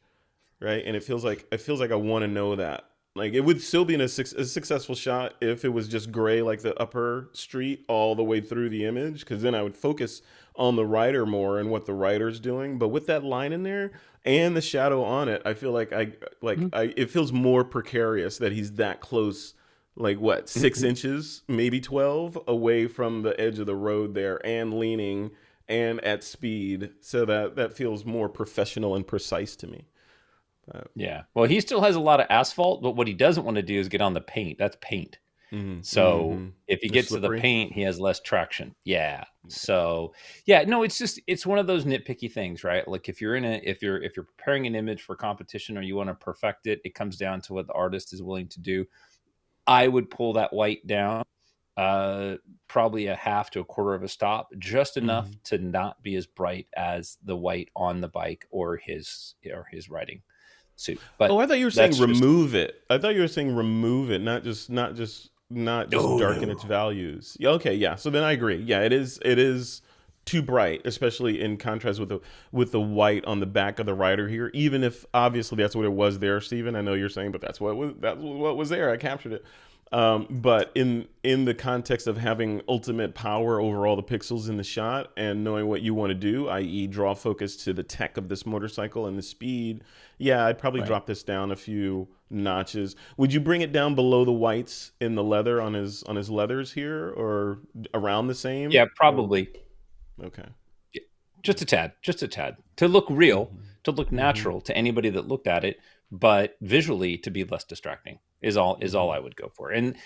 right? And it feels like I want to know that. Like it would still be a successful shot if it was just gray, like the upper street all the way through the image, because then I would focus on the rider more and what the rider's doing. But with that line in there and the shadow on it, I feel like it feels more precarious that he's that close, like what, 6 inches, maybe 12 away from the edge of the road there, and leaning and at speed. So that feels more professional and precise to me. Yeah. Well, he still has a lot of asphalt, but what he doesn't want to do is get on the paint. That's paint. Mm-hmm. So Mm-hmm. if he It's gets to the slippery. paint, he has less traction. Yeah. So yeah, no, it's one of those nitpicky things, right? Like if you're preparing an image for competition or you want to perfect it, it comes down to what the artist is willing to do. I would pull that white down, uh, probably a half to a quarter of a stop, just enough Mm-hmm. to not be as bright as the white on the bike or his riding suit. Oh, But I thought you were saying that's just remove it. I thought you were saying remove it, not just no, darken its no. values. Yeah, okay, yeah. So then I agree. Yeah, it is too bright, especially in contrast with the white on the back of the rider here. Even if obviously that's what it was there, Stephen. I know you're saying, but that's what was there. I captured it. But in the context of having ultimate power over all the pixels in the shot and knowing what you want to do, i.e., draw focus to the tech of this motorcycle and the speed, yeah, I'd probably Right. drop this down a few notches. Would you bring it down below the whites in the leather on his leathers here, or around the same? Yeah, Or probably. okay. Yeah, just a tad, to look real, Mm-hmm. to look Mm-hmm. natural to anybody that looked at it, but visually to be less distracting is all Mm-hmm. I would go for. And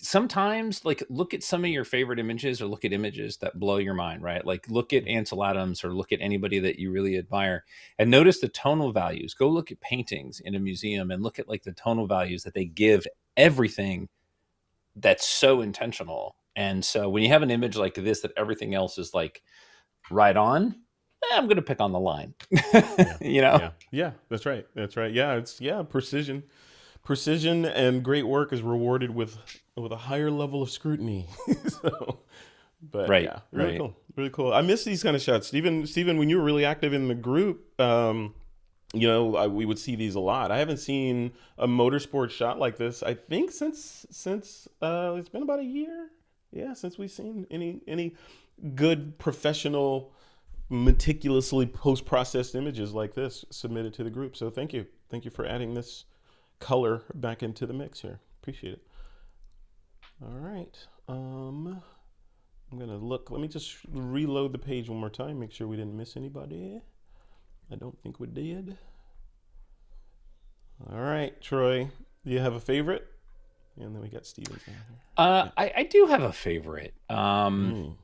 sometimes, like, look at some of your favorite images or look at images that blow your mind, right? Like look at Ansel Adams or look at anybody that you really admire and notice the tonal values. Go look at paintings in a museum and look at like the tonal values that they give everything. That's so intentional. And so when you have an image like this that everything else is like right on, I'm going to pick on the line. Yeah. you know? Yeah. Yeah. That's right. That's right. Yeah. Precision and great work is rewarded with a higher level of scrutiny. So, but Right, yeah, really right. cool, really cool. I miss these kind of shots, Stephen. Stephen, when you were really active in the group, we would see these a lot. I haven't seen a motorsport shot like this. I think since it's been about a year. Yeah, since we've seen any good professional, meticulously post processed images like this submitted to the group. So thank you for adding this color back into the mix here. Appreciate it. All right. I'm gonna look. Let me just reload the page one more time. Make sure we didn't miss anybody. I don't think we did. All right, Troy, do you have a favorite? And then we got Stevens in here. I do have a favorite. Mm.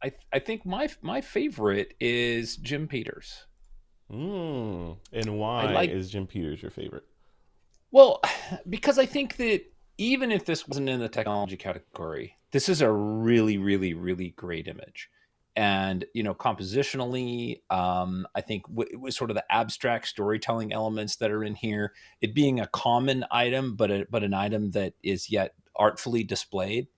I think my favorite is Jim Peters. And I why like is Jim Peters your favorite? Well, because I think that even if this wasn't in the technology category, this is a really, really, really great image. And compositionally, I think it was sort of the abstract storytelling elements that are in here. It being a common item, but an item that is yet artfully displayed.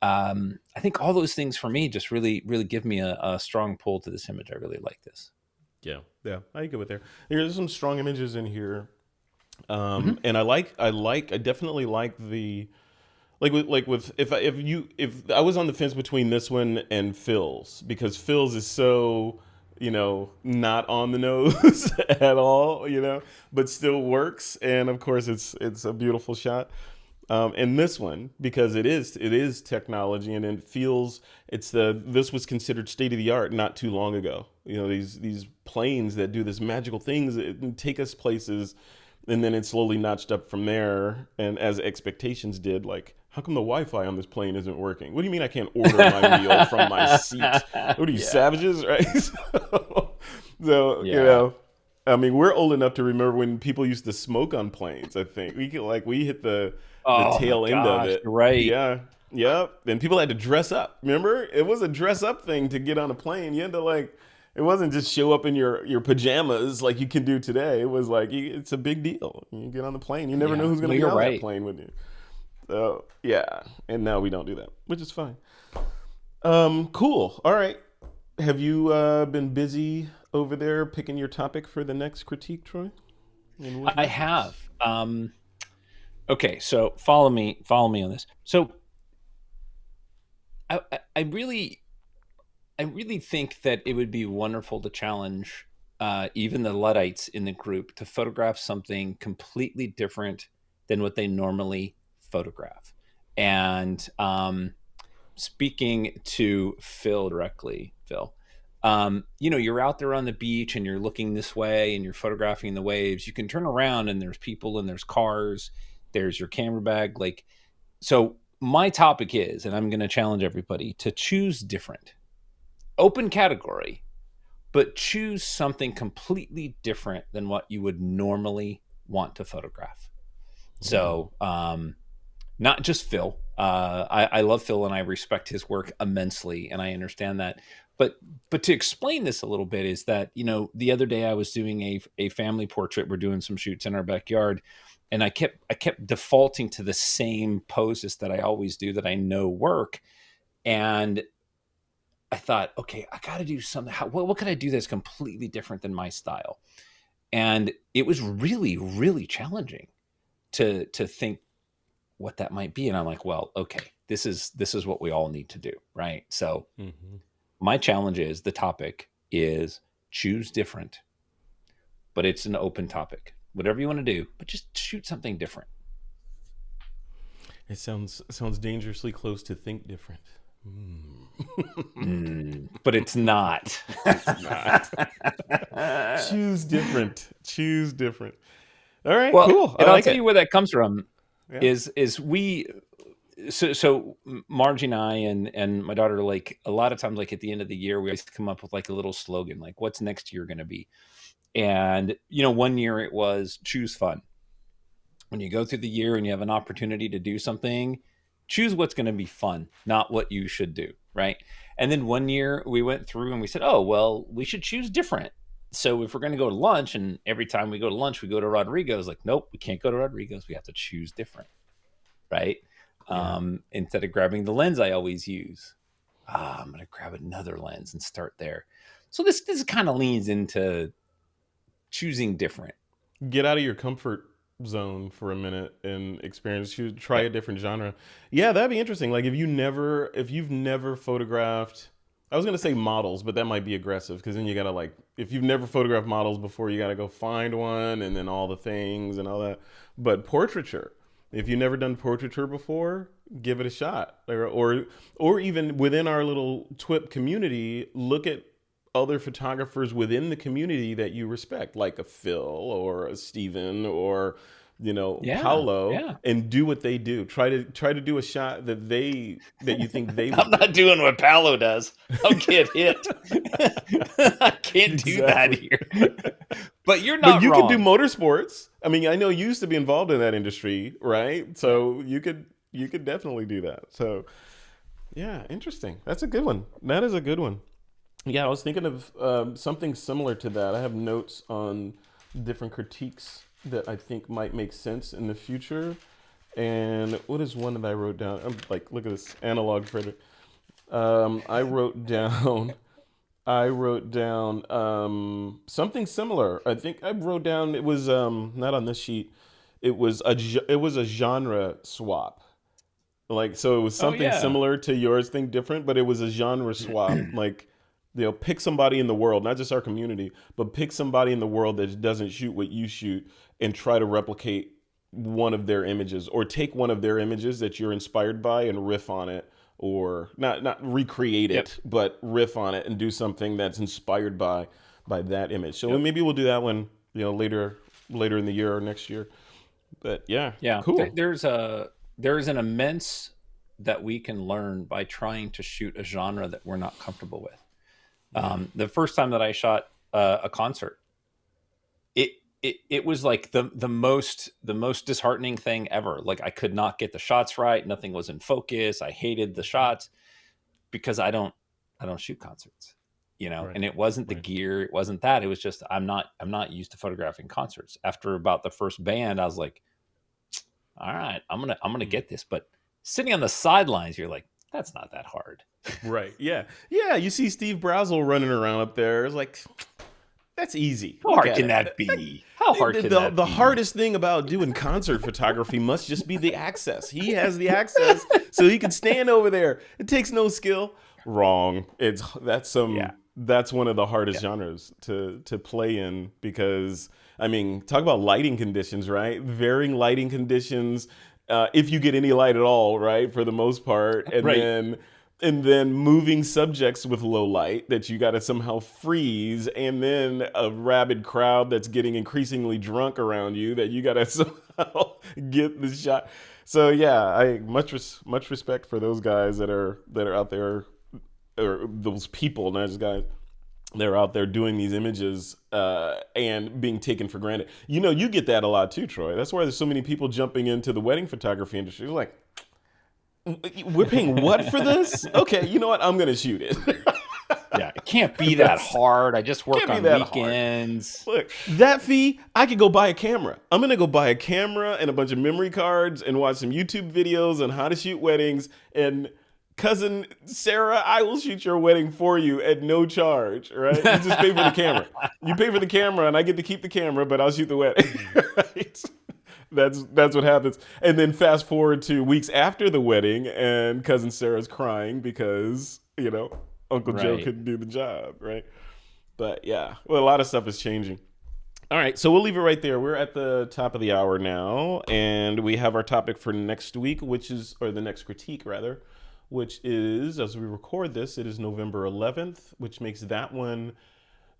I think all those things for me just really, really give me a strong pull to this image. I really like this. Yeah, I go with there. There's some strong images in here, Hmm. and I definitely like the with if I was on the fence between this one and Phil's, because Phil's is so not on the nose at all, but still works, and of course it's a beautiful shot. And this one, because it is technology, and it feels this was considered state of the art not too long ago. These planes that do this magical things that take us places, and then it slowly notched up from there. And as expectations did, like, how come the Wi-Fi on this plane isn't working? What do you mean I can't order my meal from my seat? What are you, Yeah. savages, right? So, Yeah. I mean, we're old enough to remember when people used to smoke on planes. I think we hit the Oh my tail end of gosh, it. you're right. Yeah, yep. And people had to dress up. Remember, it was a dress up thing to get on a plane. You had to it wasn't just show up in your pajamas like you can do today. It was like it's a big deal. You get on the plane. You never know Yeah. who's going No, to be you're on that right. plane with you. So yeah, and now we don't do that, which is fine. Cool. All right. Have you been busy over there picking your topic for the next critique, Troy? And what I happens? have. Okay, so follow me on this. So I really think that it would be wonderful to challenge even the Luddites in the group to photograph something completely different than what they normally photograph. And speaking to Phil directly, Phil, you're out there on the beach and you're looking this way and you're photographing the waves. You can turn around and there's people and there's cars, there's your camera bag. So my topic is, and I'm going to challenge everybody to choose different, open category, but choose something completely different than what you would normally want to photograph. Ooh. So, not just Phil. I love Phil and I respect his work immensely, and I understand that. But to explain this a little bit is that the other day I was doing a family portrait. We're doing some shoots in our backyard, and I kept defaulting to the same poses that I always do that I know work, and I thought, okay, I got to do something. What could I do that's completely different than my style? And it was really, really challenging to think what that might be. And I'm like, well, okay, this is what we all need to do, right? So Hmm. my challenge is the topic is choose different, but it's an open topic. Whatever you want to do, but just shoot something different. It sounds dangerously close to think different. But it's not. It's not. Choose different. Choose different. All right, Well, cool. I and I'll like tell you it. where that comes from Yeah. is we so Margie and I and my daughter, like a lot of times, like at the end of the year, we always come up with like a little slogan, like what's next year going to be. And one year it was choose fun. When you go through the year and you have an opportunity to do something, choose what's going to be fun, not what you should do, right? And then one year we went through and we said, oh well, we should choose different. So if we're going to go to lunch, and every time we go to lunch we go to Rodrigo's, like nope, we can't go to Rodrigo's, we have to choose different, right? Yeah. Instead of grabbing the lens I always use, I'm going to grab another lens and start there. So this kind of leans into choosing different. Get out of your comfort zone for a minute and experience. Try a different genre. Yeah, that'd be interesting. Like if you've never photographed, I was gonna say models, but that might be aggressive because then you gotta like, if you've never photographed models before, you gotta go find one and then all the things and all that. But portraiture, if you've never done portraiture before, give it a shot. Or even within our little TWiP community, look at other photographers within the community that you respect, like a Phil or a Steven or, Yeah, Paulo, yeah. and do what they do. Try to do a shot that you think they I'm would not do. doing what Paolo does. I'll get hit. I can't do that Exactly. here. But you're But not you could do wrong. motorsports. I mean, I know you used to be involved in that industry, right? Yeah. So you could definitely do that. So yeah, interesting. That's a good one. That is a good one. Yeah, I was thinking of something similar to that. I have notes on different critiques that I think might make sense in the future. And what is one that I wrote down? I'm like, look at this analog Frederick. I wrote down. I wrote down something similar. I think I wrote down it was not on this sheet. It was a genre swap. Like, so it was Oh something yeah. similar to yours, think different, but it was a genre swap. Like, pick somebody in the world, not just our community, but pick somebody in the world that doesn't shoot what you shoot and try to replicate one of their images, or take one of their images that you're inspired by and riff on it, or not recreate Yep. it, but riff on it and do something that's inspired by that image. So Yep. maybe we'll do that one, later in the year or next year. But yeah, Yeah. cool. There's an immense that we can learn by trying to shoot a genre that we're not comfortable with. Yeah. The first time that I shot a concert, it was like the most disheartening thing ever. Like, I could not get the shots right. Nothing was in focus. I hated the shots because I don't shoot concerts, Right. and it wasn't the Right. gear. It wasn't that. It was just, I'm not used to photographing concerts. After about the first band, I was like, all right, I'm gonna Mm. get this. But sitting on the sidelines, you're like, that's not that hard. Right. Yeah. Yeah. You see Steve Brazel running around up there. It's like, that's easy. How Look hard at can it. that be? How hard The, can the, that the be? hardest thing about doing concert photography must just be the access. He has the access, so he can stand over there. It takes no skill. Wrong. Yeah, That's one of the yeah, hardest genres to play in, because I mean, talk about lighting conditions, right? Varying lighting conditions, if you get any light at all, right, for the most part, right. and then moving subjects with low light that you got to somehow freeze, and then a rabid crowd that's getting increasingly drunk around you that you got to somehow get the shot. So yeah, I much respect for those guys that are out there, or those people, not just guys. They're out there doing these images and being taken for granted. You get that a lot too, Troy. That's why there's so many people jumping into the wedding photography industry. They're like, we're paying what for this? Okay, you know what? I'm gonna shoot it. Yeah, it can't be that That's hard. I just work can't be on that hard. weekends. Look, that fee, I could go buy a camera. I'm gonna go buy a camera and a bunch of memory cards and watch some YouTube videos on how to shoot weddings. And cousin Sarah, I will shoot your wedding for you at no charge. Right? You just pay for the camera. You pay for the camera, and I get to keep the camera, but I'll shoot the wedding. Right? That's what happens. And then fast forward to weeks after the wedding, and cousin Sarah's crying because Uncle Joe Right. couldn't do the job, right? But yeah, well, a lot of stuff is changing. All right, so we'll leave it right there. We're at the top of the hour now, and we have our topic for next week, or the next critique rather, which is, as we record this, it is November 11th, which makes that one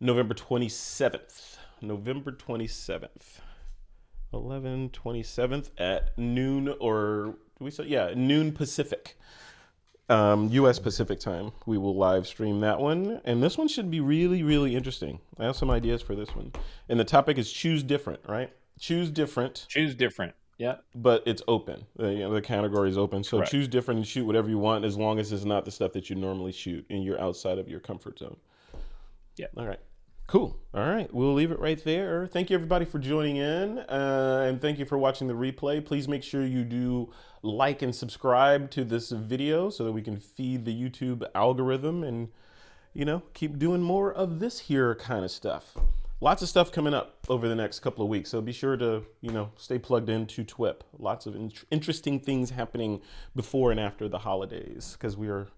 November 27th. November 27th. 27th at noon, or do we say, yeah, noon Pacific. U.S. Pacific time. We will live stream that one, and this one should be really, really interesting. I have some ideas for this one, and the topic is choose different, right? Choose different, Choose different. Yeah, but it's open. The category is open, so correct. choose different and shoot whatever you want, as long as it's not the stuff that you normally shoot and you're outside of your comfort zone. Yeah. All right. Cool. All right. We'll leave it right there. Thank you, everybody, for joining in. And thank you for watching the replay. Please make sure you do like and subscribe to this video so that we can feed the YouTube algorithm and, keep doing more of this here kind of stuff. lots of stuff coming up over the next couple of weeks. So be sure to, stay plugged into TWiP. Lots of interesting things happening before and after the holidays, because we are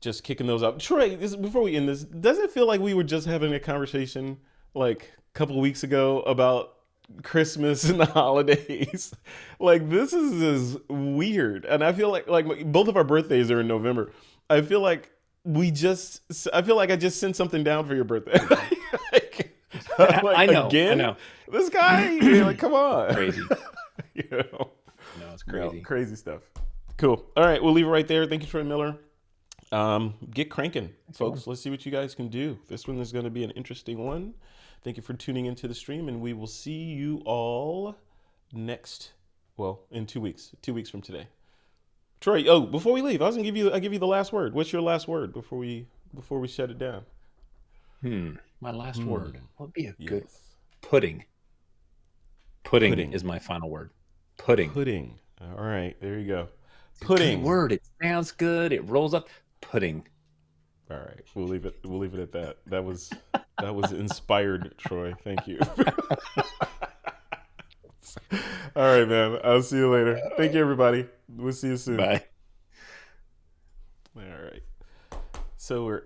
just kicking those up. Troy, before we end this, doesn't it feel like we were just having a conversation like a couple of weeks ago about Christmas and the holidays? Like, this is weird. And I feel like both of our birthdays are in November. I feel like I just sent something down for your birthday. I know. Again? I know. This guy, you're like, come on. Crazy. No, it's crazy. crazy stuff. Cool. All right, we'll leave it right there. Thank you, Troy Miller. Get cranking, folks. Let's see what you guys can do. This one is going to be an interesting one. Thank you for tuning into the stream, and we will see you all in 2 weeks. 2 weeks from today. Troy, before we leave, I give you the last word. What's your last word before we shut it down? My last word. What would be a good pudding? Pudding is my final word. Pudding. Pudding. All right, there you go. Pudding. Good word. It sounds good. It rolls up. Pudding. All right, we'll leave it at that. That was inspired, Troy. Thank you. All right, man. I'll see you later. Thank you, everybody. We'll see you soon. Bye. All right. So we're